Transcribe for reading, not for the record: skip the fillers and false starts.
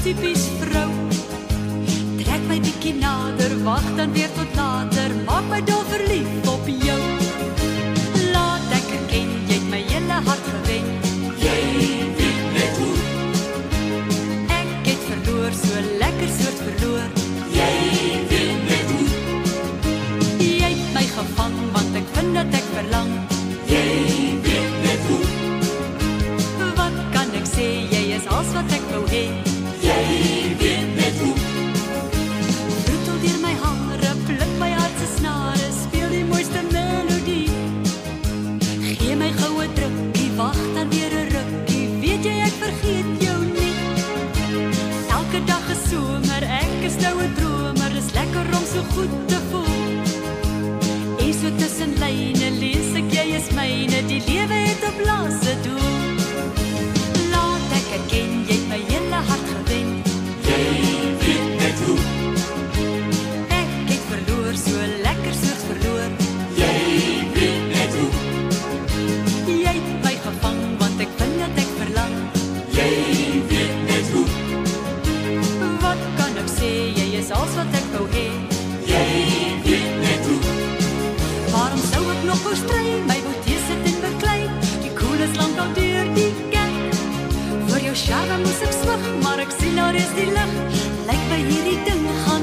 typies vrou. Trek my bietjie nader, wag dan weer tot later, maak my dol verlief op jou. Laat ek erken, jy het my hele hart gewen. Jy weet net hoe. Ek het verloor, so lekker soort verloor. Jy weet net hoe. Jy het my gevang, want ek vind dat ek verlang. Jy weet net hoe. Wat kan ek sê, jy is alles wat ek wou hê. Jy weet net hoe. Vroetel deur my hare, pluk my hart se snare, speel die mooiste melodie. Gee my goue drukkie, wag dan weer 'n rukkie, weet jy ek vergeet jou nie. Elke dag is somer, ek is nou 'n dromer, dis lekker om so goed te voel. En so tussen lyne lees ek jy is myne, die lewe het 'n blaase doel. Laat ek erken, jy het my hele hart gewen. Jy weet net hoe. Ek het verloor, so lekker soos verloor. Jy weet net hoe. Jy het my gevang, want ek vind dat ek verlang. Jy weet net hoe. Wat kan ek sê, jy is alles wat ek wou hê. Jy weet net hoe. Waarom sou ek nog wou stry, my wou teesit en beklei? Die koel is lang al deur die kerk. Vir jou charme moes ek swig, maar ek sien daar is die lig. Lyk my hierdie ding gaan